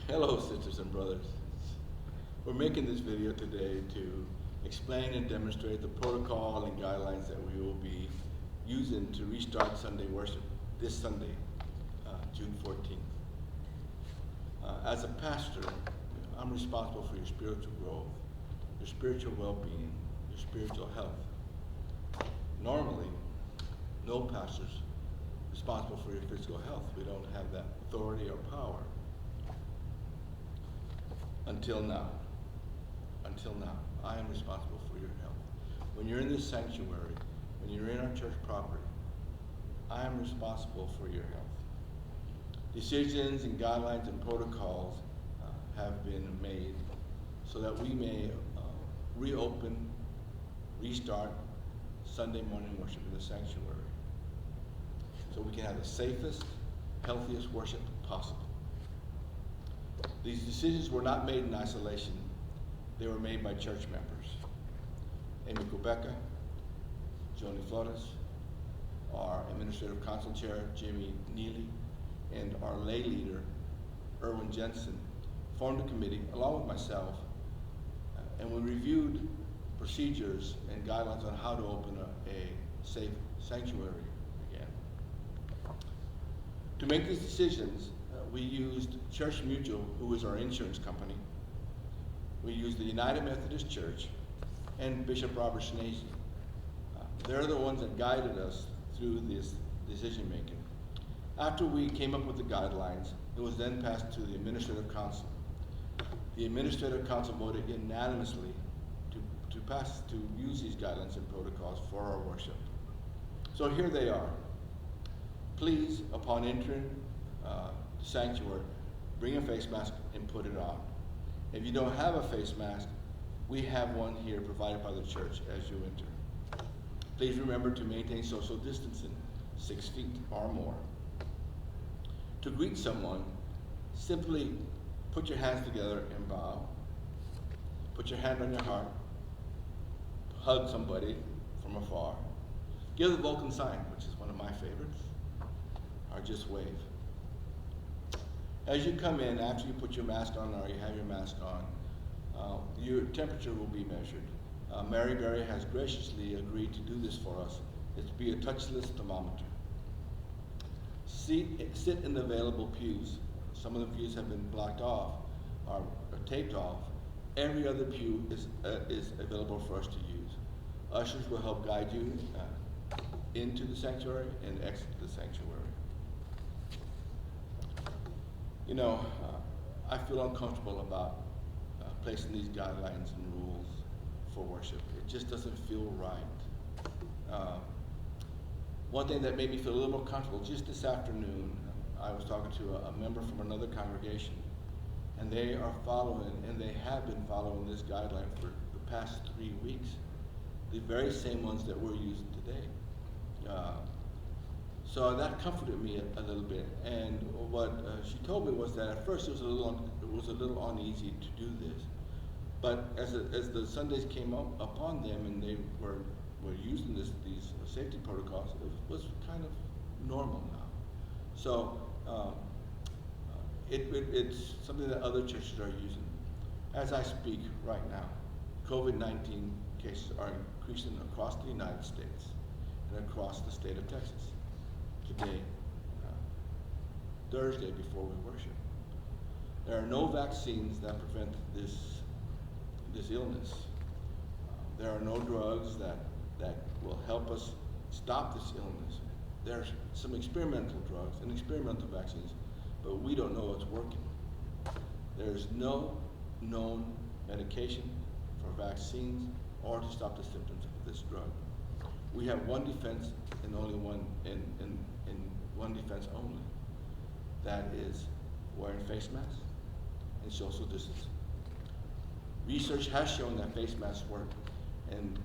Hello, sisters and brothers. We're making this video today to explain and demonstrate the protocol and guidelines that we will be using to restart Sunday worship this Sunday, June 14th. As a pastor, I'm responsible for your spiritual growth, your spiritual well-being, your spiritual health. Normally, no pastor's responsible for your physical health. We don't have that authority or power. Until now, I am responsible for your health. When you're in this sanctuary, when you're in our church property, I am responsible for your health. Decisions and guidelines and protocols have been made so that we may reopen, restart Sunday morning worship in the sanctuary, so we can have the safest, healthiest worship possible. These decisions were not made in isolation. They were made by church members. Amy Quebeca, Joni Flores, our Administrative Council Chair, Jimmy Neely, and our lay leader, Erwin Jensen, formed a committee along with myself, and we reviewed procedures and guidelines on how to open a safe sanctuary again. To make these decisions, we used Church Mutual, who is our insurance company. We used the United Methodist Church and Bishop Robert Schnase. They're the ones that guided us through this decision making. After we came up with the guidelines, it was then passed to the Administrative Council. The Administrative Council voted unanimously to use these guidelines and protocols for our worship. So here they are. Please, upon entering the sanctuary, bring a face mask and put it on. If you don't have a face mask, we have one here provided by the church as you enter. Please remember to maintain social distancing, 6 feet or more. To greet someone, simply put your hands together and bow. Put your hand on your heart. Hug somebody from afar. Give the Vulcan sign, which is one of my favorites, or just wave. As you come in, after you put your mask on or you have your mask on, your temperature will be measured. Mary Berry has graciously agreed to do this for us. It's to be a touchless thermometer. Sit in the available pews. Some of the pews have been blocked off or taped off. Every other pew is available for us to use. Ushers will help guide you into the sanctuary and exit the sanctuary. You know, I feel uncomfortable about placing these guidelines and rules for worship. It just doesn't feel right. One thing that made me feel a little more comfortable, just this afternoon, I was talking to a member from another congregation, and they are following, and they have been following this guideline for the past 3 weeks, the very same ones that we're using today. So that comforted me a little bit. And what she told me was that at first it was a little uneasy to do this, but as the Sundays came up upon them and they were using these safety protocols, it was kind of normal now. So it's something that other churches are using. As I speak right now, COVID-19 cases are increasing across the United States and across the state of Texas. Today, Thursday before we worship. There are no vaccines that prevent this illness. There are no drugs that will help us stop this illness. There are some experimental drugs and experimental vaccines, but we don't know what's working. There's no known medication for vaccines or to stop the symptoms of this drug. We have one defense and only one defense only. That is wearing face masks and social distancing. Research has shown that face masks work, and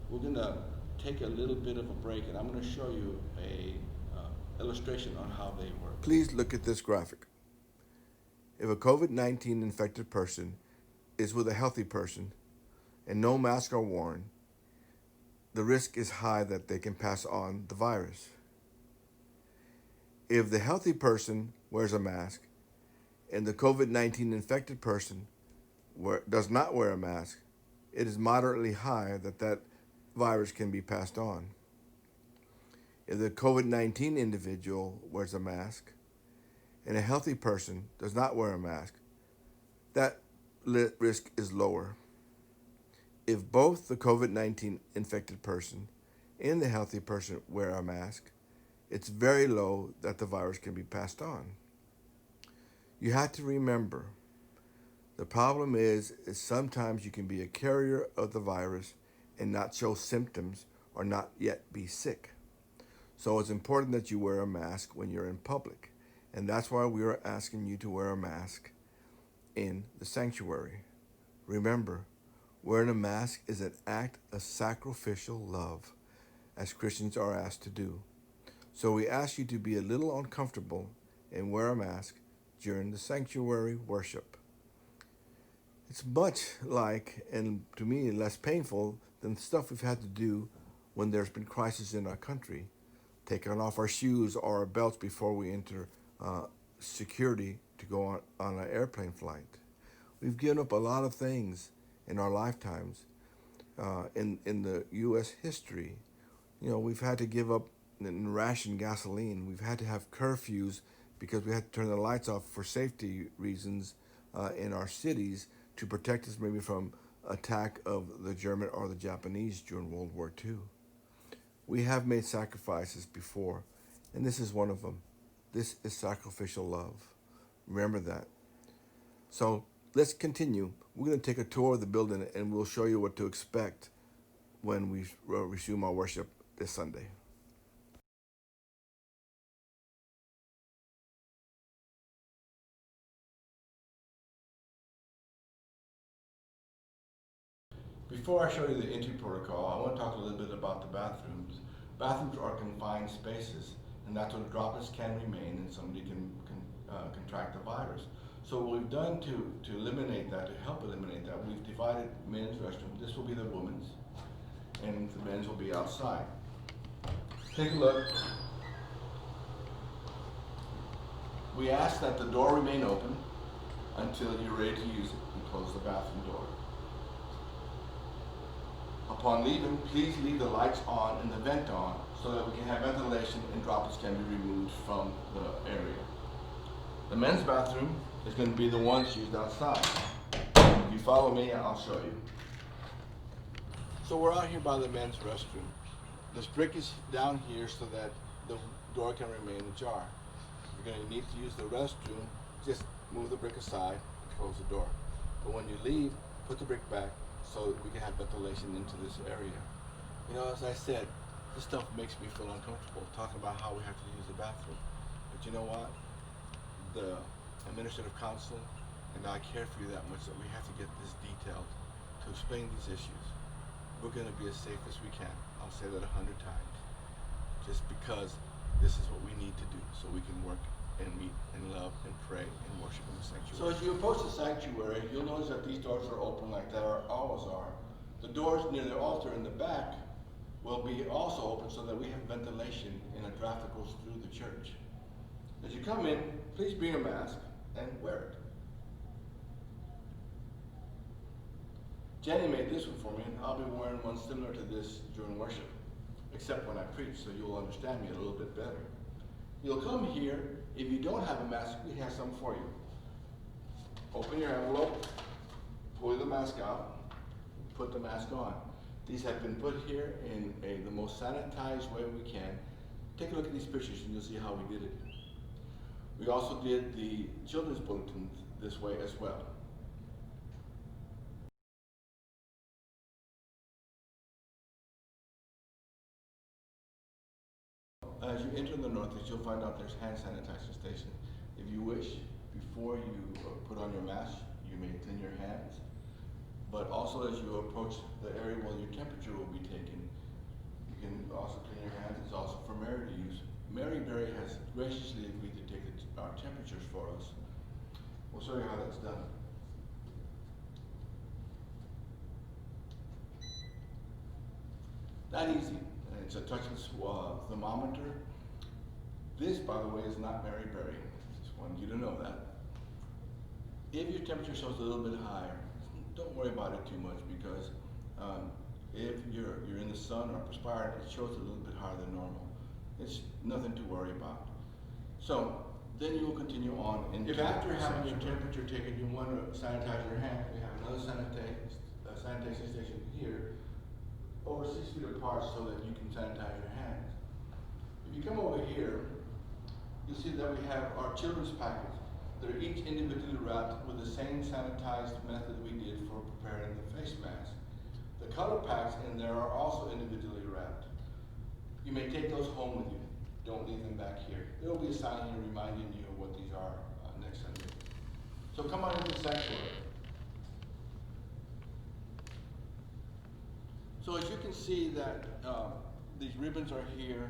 we're going to take a little bit of a break, and I'm going to show you a illustration on how they work. Please look at this graphic. If a COVID-19 infected person is with a healthy person and no masks are worn, the risk is high that they can pass on the virus. If the healthy person wears a mask and the COVID-19 infected person does not wear a mask, it is moderately high that virus can be passed on. If the COVID-19 individual wears a mask and a healthy person does not wear a mask, that risk is lower. If both the COVID-19 infected person and the healthy person wear a mask, it's very low that the virus can be passed on. You have to remember, the problem is sometimes you can be a carrier of the virus and not show symptoms or not yet be sick. So it's important that you wear a mask when you're in public. And that's why we are asking you to wear a mask in the sanctuary. Remember, wearing a mask is an act of sacrificial love, as Christians are asked to do. So we ask you to be a little uncomfortable and wear a mask during the sanctuary worship. It's much like, and to me, less painful than the stuff we've had to do when there's been crisis in our country, taking off our shoes or our belts before we enter security to go on an airplane flight. We've given up a lot of things in our lifetimes. In the U.S. history, we've had to give up and ration gasoline. We've had to have curfews because we had to turn the lights off for safety reasons in our cities to protect us maybe from attack of the German or the Japanese during World War II. We have made sacrifices before, and this is one of them. This is sacrificial love. Remember that. So let's continue. We're going to take a tour of the building, and we'll show you what to expect when we resume our worship this Sunday. Before I show you the entry protocol, I want to talk a little bit about the bathrooms. Bathrooms are confined spaces, and that's where droplets can remain and somebody can contract the virus. So what we've done to eliminate that, to help eliminate that, we've divided men's restroom. This will be the women's, and the men's will be outside. Take a look. We ask that the door remain open until you're ready to use it, and close the bathroom door. Upon leaving, please leave the lights on and the vent on so that we can have ventilation and droplets can be removed from the area. The men's bathroom is going to be the one that's used outside. If you follow me, I'll show you. So we're out here by the men's restroom. This brick is down here so that the door can remain ajar. You're going to need to use the restroom. Just move the brick aside and close the door. But when you leave, put the brick back so that we can have ventilation into this area. As I said, this stuff makes me feel uncomfortable, talking about how we have to use the bathroom. But you know what? The administrative council and I care for you that much that we have to get this detailed to explain these issues. We're going to be as safe as we can. I'll say that 100 times. Just because this is what we need to do so we can work and meet and love and pray and worship in the sanctuary. So as you approach the sanctuary, you'll notice that these doors are open like they always are. The doors near the altar in the back will be also open so that we have ventilation and a draft that goes through the church. As you come in, please bring a mask and wear it. Jenny made this one for me, and I'll be wearing one similar to this during worship, except when I preach, so you'll understand me a little bit better. You'll come here. If you don't have a mask, we have some for you. Open your envelope, pull the mask out, put the mask on. These have been put here in the most sanitized way we can. Take a look at these pictures and you'll see how we did it. We also did the children's bulletin this way as well. As you enter the Northeast, you'll find out there's hand sanitizer station. If you wish, before you put on your mask, you may clean your hands. But also as you approach the area where your temperature will be taken, you can also clean your hands. It's also for Mary to use. Mary Berry has graciously agreed to take our temperatures for us. We'll show you how that's done. That easy. It's a touchless thermometer. This, by the way, is not Mary Berry. Just wanted you to know that. If your temperature shows a little bit higher, don't worry about it too much because if you're in the sun or perspiring, it shows a little bit higher than normal. It's nothing to worry about. So then you will continue on. And if after having your temperature taken, you want to sanitize your hands, we have another sanitation station here, over 6 feet apart, so that you can sanitize your hands. If you come over here, you'll see that we have our children's packets. They're each individually wrapped with the same sanitized method we did for preparing the face mask. The color packs in there are also individually wrapped. You may take those home with you. Don't leave them back here. There will be a sign here reminding you of what these are next Sunday. So come on into the sanctuary. So as you can see that these ribbons are here,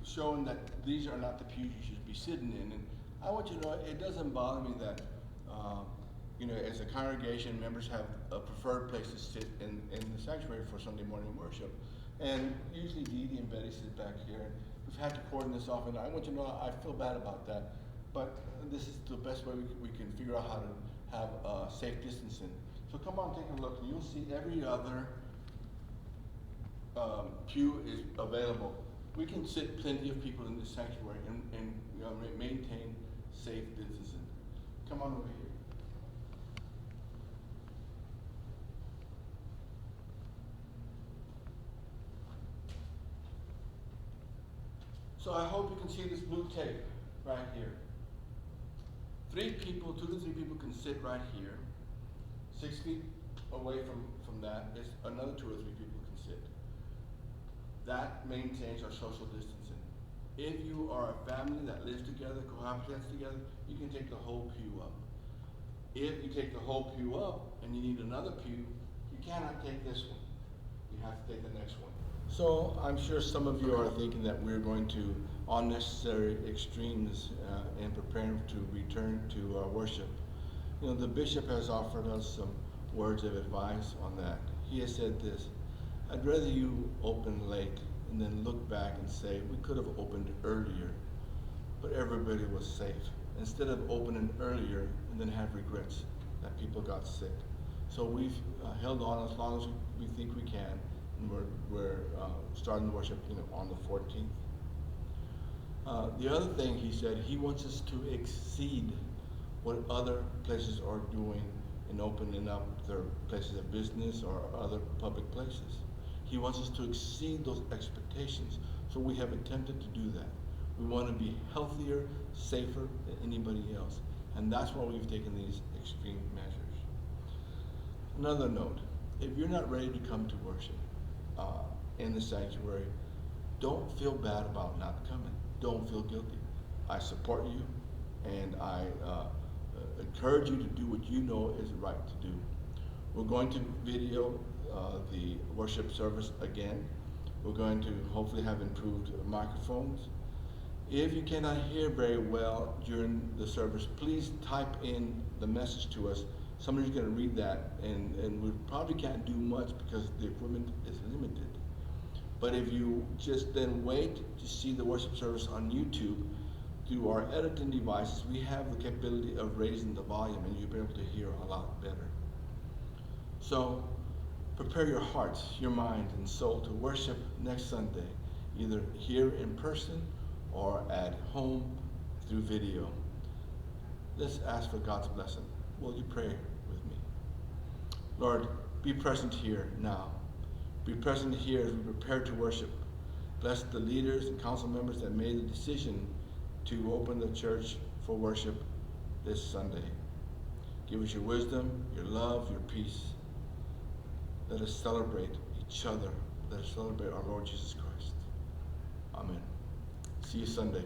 showing that these are not the pews you should be sitting in. And I want you to know, it doesn't bother me that, as a congregation, members have a preferred place to sit in the sanctuary for Sunday morning worship. And usually Dee Dee and Betty sit back here. We've had to cordon this off, and I want you to know I feel bad about that. But this is the best way we can figure out how to have safe distancing. So come on, take a look. You'll see every other pew is available. We can sit plenty of people in this sanctuary and maintain safe distancing. Come on over here. So I hope you can see this blue tape right here. 2 to 3 people can sit right here. 6 feet away from that is another 2 or 3 people can sit. That maintains our social distancing. If you are a family that lives together, cohabitates together, you can take the whole pew up. If you take the whole pew up and you need another pew, you cannot take this one. You have to take the next one. So I'm sure some of you are thinking that we're going to unnecessary extremes in preparing to return to worship. The bishop has offered us some words of advice on that. He has said this: I'd rather you open late and then look back and say, we could have opened earlier, but everybody was safe, instead of opening earlier and then have regrets that people got sick. So we've held on as long as we think we can, and we're starting worship on the 14th. The other thing he said, he wants us to exceed what other places are doing in opening up their places of business or other public places. He wants us to exceed those expectations. So we have attempted to do that. We want to be healthier, safer than anybody else. And that's why we've taken these extreme measures. Another note, if you're not ready to come to worship in the sanctuary, don't feel bad about not coming. Don't feel guilty. I support you, and I encourage you to do what you know is right to do. We're going to video the worship service again. We're going to hopefully have improved microphones. If you cannot hear very well during the service, please type in the message to us. Somebody's going to read that, and we probably can't do much because the equipment is limited. But if you just then wait to see the worship service on YouTube, through our editing devices, we have the capability of raising the volume, and you'll be able to hear a lot better. So prepare your hearts, your mind, and soul to worship next Sunday, either here in person or at home through video. Let's ask for God's blessing. Will you pray with me? Lord, be present here now. Be present here as we prepare to worship. Bless the leaders and council members that made the decision to open the church for worship this Sunday. Give us your wisdom, your love, your peace. Let us celebrate each other. Let us celebrate our Lord Jesus Christ. Amen. See you Sunday.